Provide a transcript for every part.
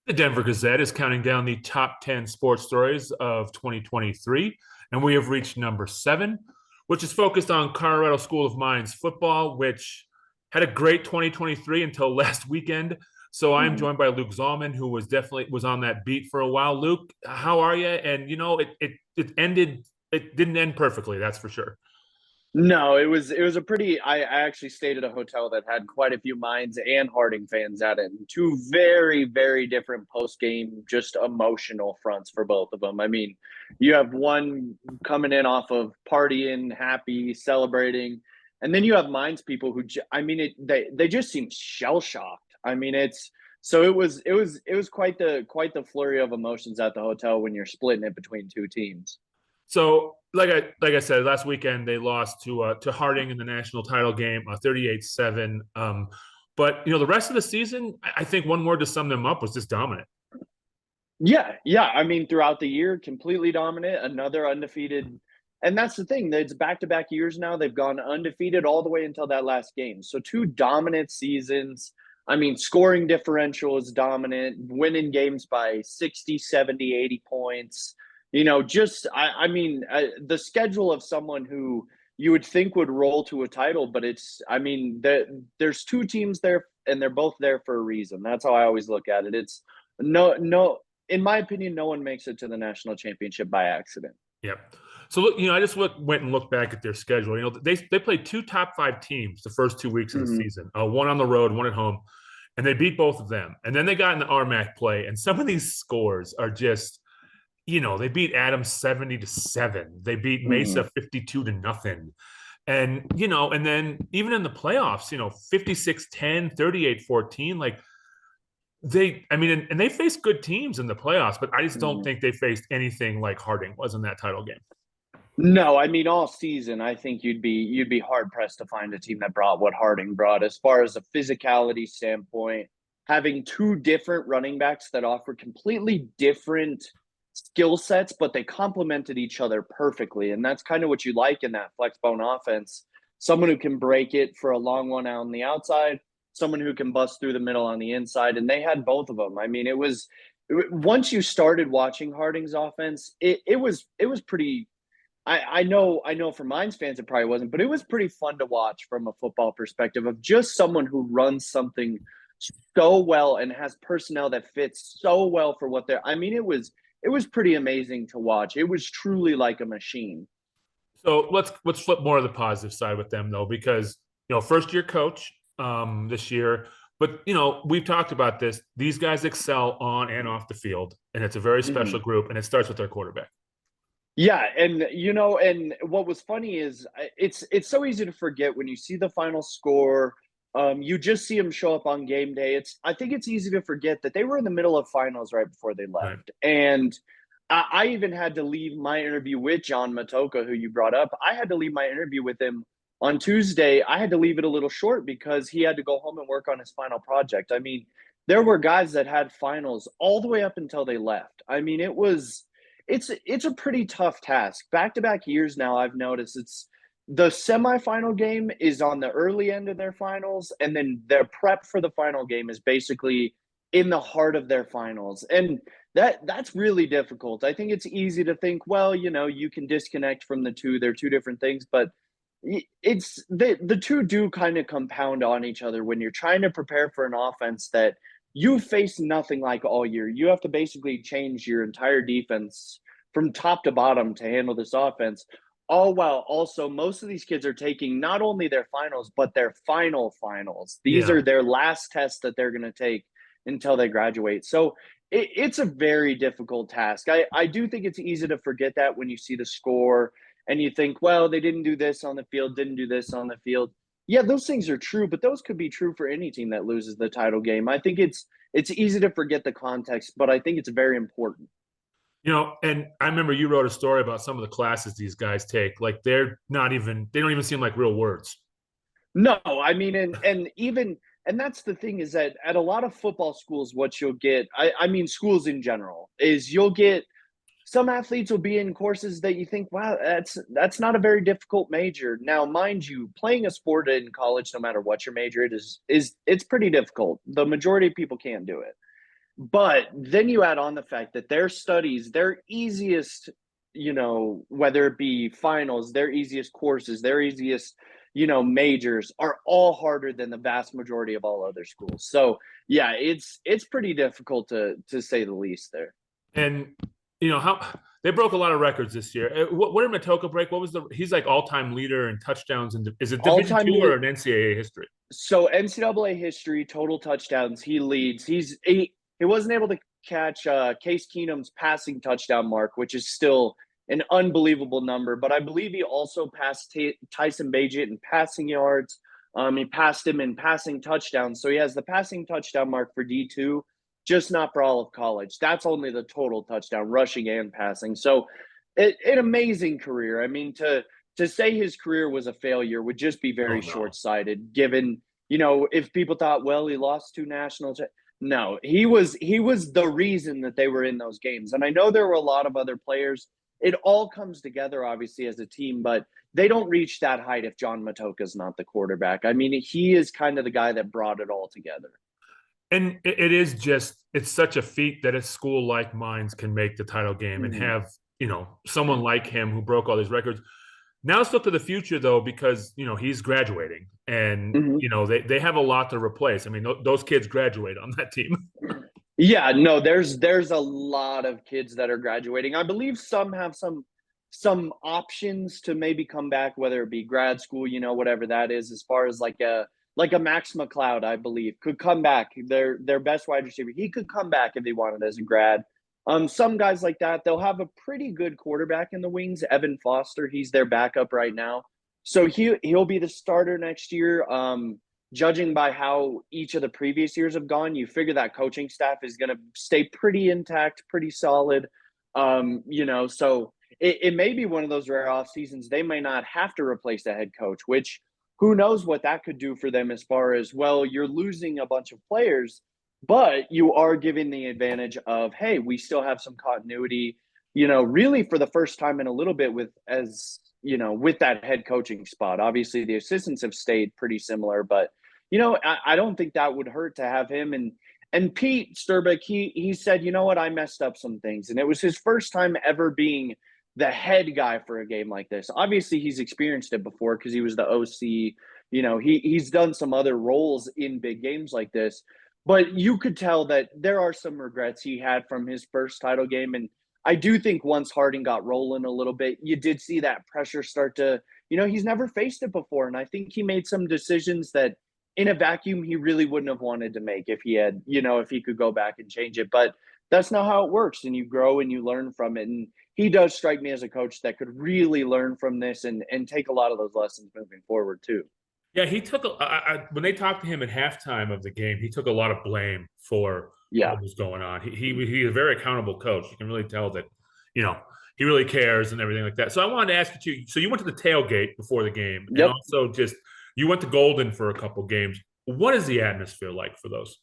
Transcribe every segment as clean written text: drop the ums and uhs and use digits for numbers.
The Denver Gazette is counting down the top 10 sports stories of 2023, and we have reached number 7, which is focused on Colorado School of Mines football, which had a great 2023 until last weekend. So I'm Mhm. joined by Luke Zahlmann, who was on that beat for a while. Luke, how are you? And it didn't end perfectly, that's for sure. No, it was a pretty. I actually stayed at a hotel that had quite a few Mines and Harding fans at it. And two very very different post game, just emotional fronts for both of them. I mean, you have one coming in off of partying, happy, celebrating, and then you have Mines people who I mean they just seem shell shocked. I mean it's so it was quite the flurry of emotions at the hotel when you're splitting it between two teams. So, like I said, last weekend they lost to Harding in the national title game, 38-7. But the rest of the season, I think one word to sum them up was just dominant. Yeah, yeah. I mean, throughout the year, completely dominant, another undefeated. And that's the thing. It's back to back years now. They've gone undefeated all the way until that last game. So two dominant seasons. I mean, scoring differential is dominant, winning games by 60, 70, 80 points. The schedule of someone who you would think would roll to a title, but there's two teams there and they're both there for a reason. That's how I always look at it. It's no, in my opinion, no one makes it to the national championship by accident. Yep. So look, I just went and looked back at their schedule. They played two top five teams the first 2 weeks of the Mm-hmm. season, one on the road, one at home, and they beat both of them. And then they got in the RMAC play, and some of these scores are just they beat Adams 70-7. They beat Mm-hmm. Mesa 52-0. And then even in the playoffs, 56-10, 38-14. Like and they faced good teams in the playoffs, but I just don't Mm-hmm. think they faced anything like Harding was in that title game. No, I mean all season, I think you'd be hard pressed to find a team that brought what Harding brought as far as a physicality standpoint. Having two different running backs that offer completely different skill sets, but they complemented each other perfectly, and that's kind of what you like in that flex bone offense. Someone who can break it for a long one out on the outside, someone who can bust through the middle on the inside, and they had both of them. I mean, it was once you started watching Harding's offense, it was pretty I know for Mines fans it probably wasn't, but it was pretty fun to watch from a football perspective of just someone who runs something so well and has personnel that fits so well for what they're. I mean, it was pretty amazing to watch. It was truly like a machine. So let's flip more of the positive side with them though, because first year coach this year, but we've talked about this. These guys excel on and off the field, and it's a very special Mhm. group, and it starts with their quarterback. Yeah, and what was funny is it's so easy to forget when you see the final score. You just see them show up on game day. I think it's easy to forget that they were in the middle of finals right before they Right. left, and I even had to leave my interview with John Matoka, who you brought up. I had to leave my interview with him on Tuesday. I had to leave it a little short because he had to go home and work on his final project. I mean, there were guys that had finals all the way up until they left. I mean, it's a pretty tough task. Back to back years now, I've noticed it's the semifinal game is on the early end of their finals, and then their prep for the final game is basically in the heart of their finals. And that's really difficult. I think it's easy to think, well, you can disconnect from the two. They're two different things, but it's the two do kind of compound on each other when you're trying to prepare for an offense that you face nothing like all year. You have to basically change your entire defense from top to bottom to handle this offense. All while also most of these kids are taking not only their finals, but their finals. These Yeah. are their last tests that they're going to take until they graduate. So it's a very difficult task. I do think it's easy to forget that when you see the score and you think, well, they didn't do this on the field, didn't do this on the field. Yeah, those things are true, but those could be true for any team that loses the title game. I think it's easy to forget the context, but I think it's very important. And I remember you wrote a story about some of the classes these guys take. Like they don't even seem like real words. No, I mean, and that's the thing is that at a lot of football schools, what you'll get, I mean, schools in general, is you'll get some athletes will be in courses that you think, wow, that's not a very difficult major. Now, mind you, playing a sport in college, no matter what your major it is it's pretty difficult. The majority of people can't do it. But then you add on the fact that their studies, their easiest, whether it be finals, their easiest courses, their easiest, majors are all harder than the vast majority of all other schools. So yeah, it's pretty difficult to say the least there. And how they broke a lot of records this year. What did Matoka break? What was he's like all-time leader in touchdowns, and is it All Division time two or an NCAA history? So NCAA history, total touchdowns, he leads. He wasn't able to catch Case Keenum's passing touchdown mark, which is still an unbelievable number. But I believe he also passed Tyson Bagent in passing yards. He passed him in passing touchdowns. So he has the passing touchdown mark for D2, just not for all of college. That's only the total touchdown, rushing and passing. So an amazing career. I mean, to say his career was a failure would just be Oh very no. short-sighted, given, if people thought, well, he lost two nationals. No, he was the reason that they were in those games. And I know there were a lot of other players. It all comes together obviously as a team, but they don't reach that height if John Matoka is not the quarterback. I mean, he is kind of the guy that brought it all together. And it is it's such a feat that a school like Mines can make the title game and Mm-hmm. have, someone like him who broke all these records. Now let's look to the future though, because he's graduating, and Mm-hmm. they have a lot to replace. I mean, those kids graduate on that team. Yeah, no, there's a lot of kids that are graduating. I believe some have some options to maybe come back, whether it be grad school, whatever that is, as far as like a Max McLeod, I believe, could come back. Their best wide receiver. He could come back if he wanted as a grad. Some guys like that, they'll have a pretty good quarterback in the wings. Evan Foster, he's their backup right now. So he'll be the starter next year. Judging by how each of the previous years have gone, you figure that coaching staff is going to stay pretty intact, pretty solid. So it may be one of those rare off seasons. They may not have to replace the head coach, which who knows what that could do for them as far as, well, you're losing a bunch of players, but you are giving the advantage of, hey, we still have some continuity, really for the first time in a little bit with that head coaching spot. Obviously, the assistants have stayed pretty similar, but I don't think that would hurt to have him. And Pete Sturbeck, he said, you know what, I messed up some things, and it was his first time ever being the head guy for a game like this. Obviously, he's experienced it before because he was the OC. He's done some other roles in big games like this, but you could tell that there are some regrets he had from his first title game. And I do think once Harding got rolling a little bit, you did see that pressure start to, he's never faced it before. And I think he made some decisions that in a vacuum he really wouldn't have wanted to make if he had, if he could go back and change it. But that's not how it works. And you grow and you learn from it. And he does strike me as a coach that could really learn from this and take a lot of those lessons moving forward too. Yeah, he took when they talked to him at halftime of the game, he took a lot of blame for Yeah. what was going on. He's a very accountable coach. You can really tell that, you know, he really cares and everything like that. So I wanted to ask you too. So you went to the tailgate before the game, and Yep. also just you went to Golden for a couple games. What is the atmosphere like for those?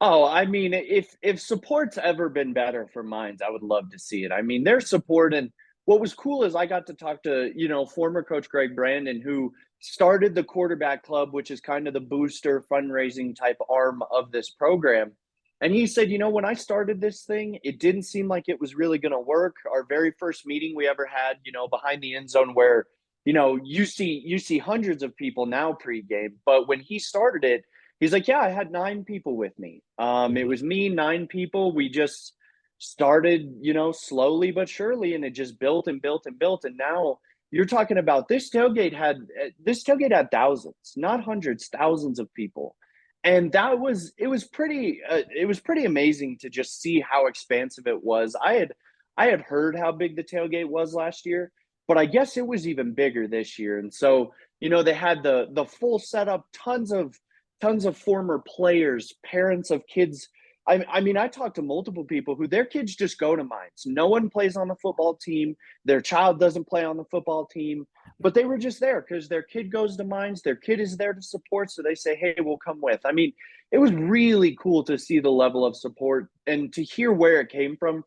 Oh, I mean, if support's ever been better for Mines, I would love to see it. I mean, their support, and what was cool is I got to talk to, former coach Greg Brandon, who started the quarterback club, which is kind of the booster fundraising type arm of this program. And he said, when I started this thing, it didn't seem like it was really going to work. Our very first meeting we ever had, behind the end zone where, you see hundreds of people now pregame, but when he started it, he's like, yeah, I had nine people with me. It was me, nine people. We just started, slowly but surely, and it just built and built and built. And now you're talking about this tailgate had thousands, not hundreds, thousands of people. And it was pretty amazing to just see how expansive it was. I had heard how big the tailgate was last year, but I guess it was even bigger this year. And so, they had the full setup, tons of former players, parents of kids. I mean, I talked to multiple people who their kids just go to Mines. No one plays on the football team. Their child doesn't play on the football team, but they were just there because their kid goes to Mines. Their kid is there to support. So they say, hey, we'll come with. I mean, it was really cool to see the level of support and to hear where it came from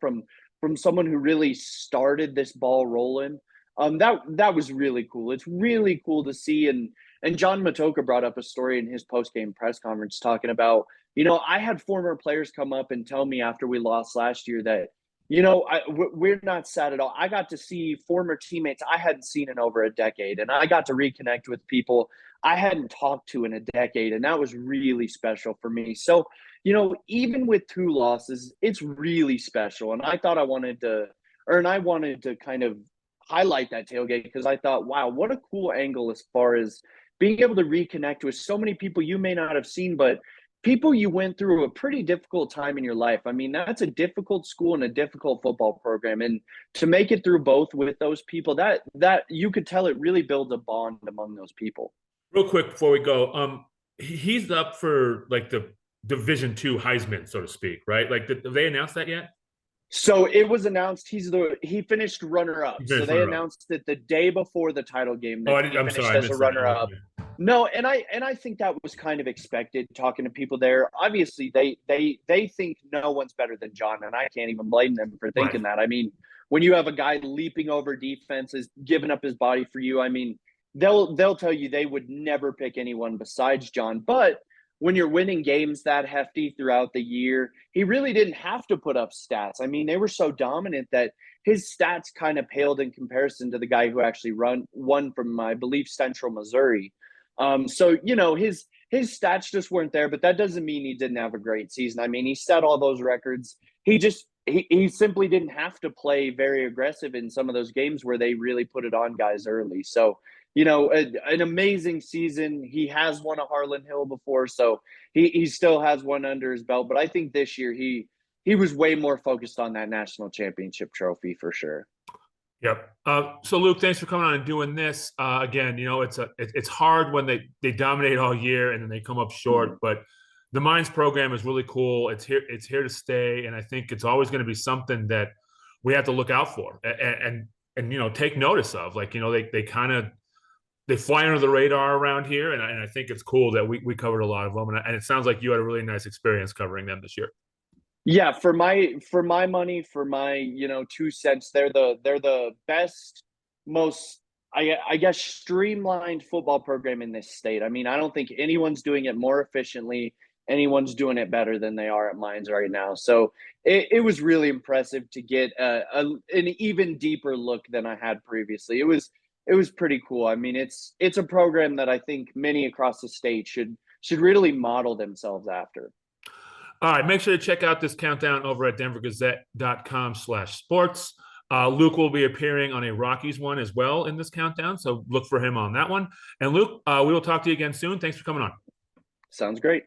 someone who really started this ball rolling. That was really cool. It's really cool to see. And John Matoka brought up a story in his post game press conference talking about, I had former players come up and tell me after we lost last year that, we're not sad at all. I got to see former teammates I hadn't seen in over a decade, and I got to reconnect with people I hadn't talked to in a decade, and that was really special for me. So, even with two losses, it's really special. And I wanted to kind of highlight that tailgate because I thought, wow, what a cool angle as far as being able to reconnect with so many people you may not have seen, but people you went through a pretty difficult time in your life. I mean, that's a difficult school and a difficult football program. And to make it through both with those people, that you could tell it really builds a bond among those people. Real quick before we go, he's up for like the Division II Heisman, so to speak, right? Like, have they announced that yet? So it was announced he finished runner up. He So finished they runner-up. announced it the day before the title game Oh, that he I'm finished sorry, I as a missed that. runner up. Okay. No, and I think that was kind of expected talking to people there. Obviously, they think no one's better than John, and I can't even blame them for Right. thinking that. I mean, when you have a guy leaping over defenses, giving up his body for you, I mean, they'll tell you they would never pick anyone besides John. But when you're winning games that hefty throughout the year, he really didn't have to put up stats. I mean, they were so dominant that his stats kind of paled in comparison to the guy who actually won from, I believe, Central Missouri. So his stats just weren't there, but that doesn't mean he didn't have a great season. I mean, he set all those records. He simply didn't have to play very aggressive in some of those games where they really put it on guys early. So an amazing season. He has won a Harlan Hill before, so he still has one under his belt. But I think this year he was way more focused on that national championship trophy for sure. Yep. So Luke, thanks for coming on and doing this. Again, it's hard when they dominate all year and then they come up short, but the Mines program is really cool. It's here to stay, and I think it's always going to be something that we have to look out for and take notice of. Like, they fly under the radar around here, and I think it's cool that we covered a lot of them, and it sounds like you had a really nice experience covering them this year. Yeah, for my money, for my 2 cents, they're the best, most I guess streamlined football program in this state. I mean, I don't think anyone's doing it more efficiently. Anyone's doing it better than they are at Mines right now. So it was really impressive to get an even deeper look than I had previously. It was pretty cool. I mean, it's a program that I think many across the state should really model themselves after. All right, make sure to check out this countdown over at denvergazette.com/sports. Luke will be appearing on a Rockies one as well in this countdown, so look for him on that one. And Luke, we will talk to you again soon. Thanks for coming on. Sounds great.